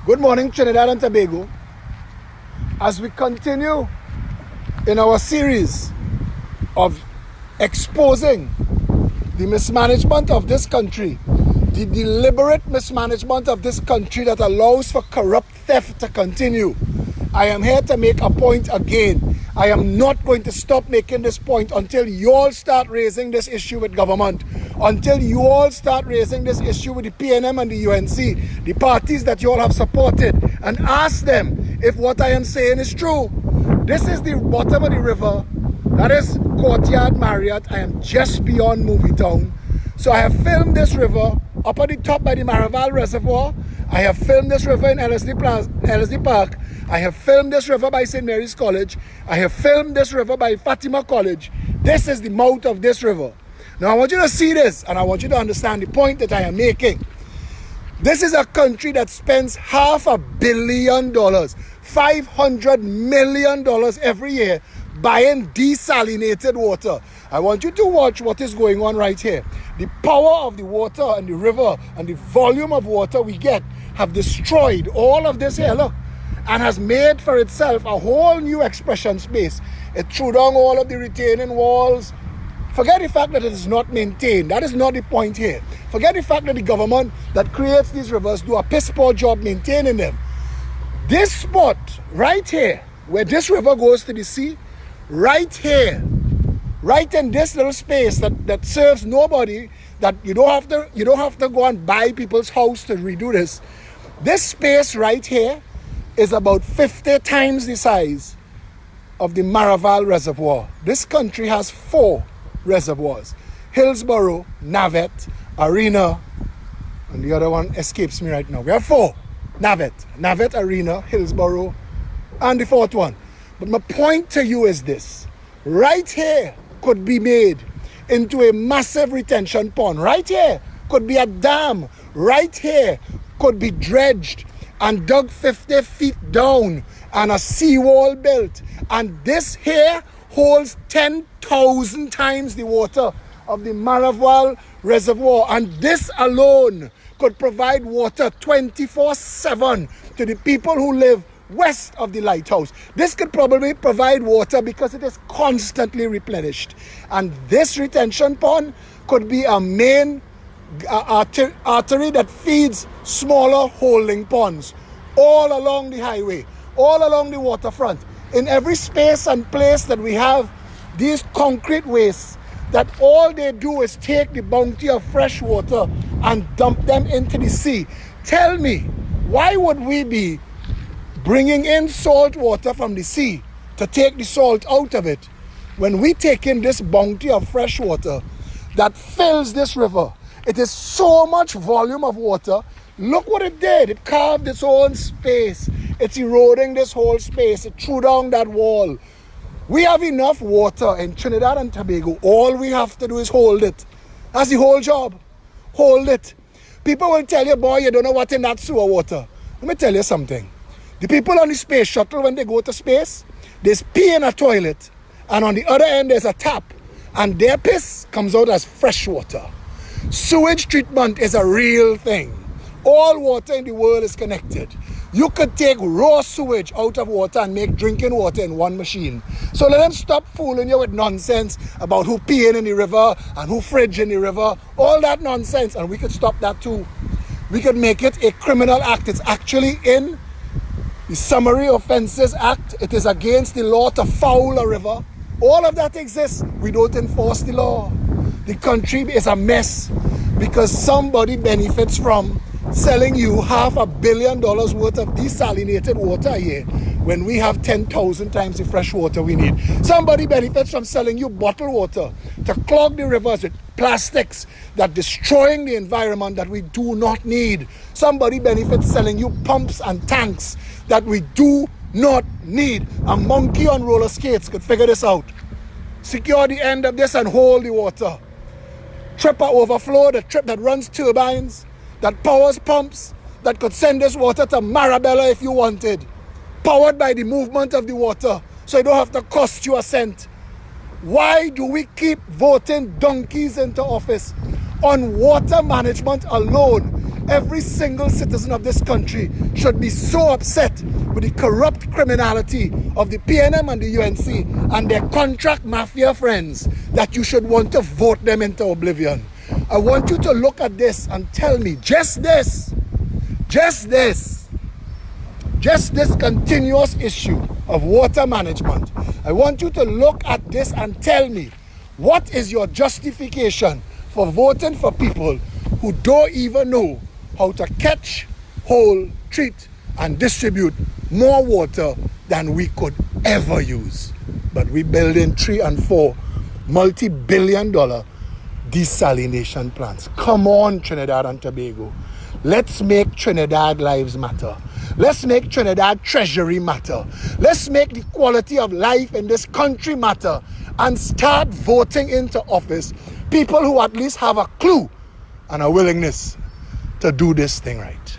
Good morning, Trinidad and Tobago. As we continue in our series of exposing the mismanagement of this country, the deliberate mismanagement of this country that allows for corrupt theft to continue, I am here to make a point again. I am not going to stop making this point until you all start raising this issue with government, until you all start raising this issue with the PNM and the UNC, the parties that you all have supported, and ask them if what I am saying is true. This is the bottom of the river. That is Courtyard Marriott. I am just beyond Movie Town. So I have filmed this river up at the top by the Maraval Reservoir. I have filmed this river in LSD Park. I have filmed this river by St. Mary's College. I have filmed this river by Fatima College. This is the mouth of this river. Now I want you to see this, and I want you to understand the point that I am making. This is a country that spends $500 million, $500 million every year buying desalinated water. I want you to watch what is going on right here. The power of the water and the river and the volume of water we get have destroyed all of this here, look, and has made for itself a whole new expression space. It threw down all of the retaining walls. Forget the fact that it is not maintained. That is not the point here. Forget the fact that the government that creates these rivers do a piss poor job maintaining them. This spot right here, where this river goes to the sea, right here, right in this little space that serves nobody, that you don't have to go and buy people's house to redo this. This space right here is about 50 times the size of the Maraval Reservoir. This country has 4 reservoirs: Hillsborough, Navet, Arena, and the other one escapes me right now. We have 4: Navet, Arena, Hillsborough, and the 4th one. But my point to you is this: right here could be made into a massive retention pond. Right here could be a dam. Right here could be dredged and dug 50 feet down and a seawall built. And this here holds 10,000 times the water of the Maraval Reservoir. And this alone could provide water 24/7 to the people who live west of the lighthouse. This could probably provide water because it is constantly replenished. And this retention pond could be a main artery that feeds smaller holding ponds all along the highway, all along the waterfront. In every space and place that we have these concrete wastes, that all they do is take the bounty of fresh water and dump them into the sea. Tell me, why would we be bringing in salt water from the sea to take the salt out of it when we take in this bounty of fresh water that fills this river? It is so much volume of water. Look what it did. It carved its own space. It's eroding this whole space. It threw down that wall. We have enough water in Trinidad and Tobago. All we have to do is hold it. That's the whole job. Hold it. People will tell you, boy, you don't know what's in that sewer water. Let me tell you something. The people on the space shuttle, when they go to space, there's pee in a toilet, and on the other end there's a tap, and their piss comes out as fresh water. Sewage treatment is a real thing. All water in the world is connected. You could take raw sewage out of water and make drinking water in one machine. So let them stop fooling you with nonsense about who peeing in the river and who fridge in the river. All that nonsense, and we could stop that too. We could make it a criminal act. It's actually in the Summary Offences Act. It is against the law to foul a river. All of that exists. We don't enforce the law. The country is a mess because somebody benefits from selling you $500 million worth of desalinated water a year when we have 10,000 times the fresh water we need. Somebody benefits from selling you bottled water to clog the rivers with plastics that destroying the environment that we do not need. Somebody benefits selling you pumps and tanks that we do not need. A monkey on roller skates could figure this out. Secure the end of this and hold the water. Tripper overflow, the trip that runs turbines, that powers pumps, that could send this water to Marabella if you wanted. Powered by the movement of the water, so it don't have to cost you a cent. Why do we keep voting donkeys into office on water management alone? every single citizen of this country should be so upset with the corrupt criminality of the PNM and the UNC and their contract mafia friends that you should want to vote them into oblivion. I want you to look at this and tell me, just this continuous issue of water management. I want you to look at this and tell me, what is your justification for voting for people who don't even know how to catch, hold, treat, and distribute more water than we could ever use? But we building 3 and 4 multi-billion-dollar desalination plants. Come on, Trinidad and Tobago. Let's make Trinidad lives matter. Let's make Trinidad treasury matter. Let's make the quality of life in this country matter and start voting into office people who at least have a clue and a willingness to do this thing right.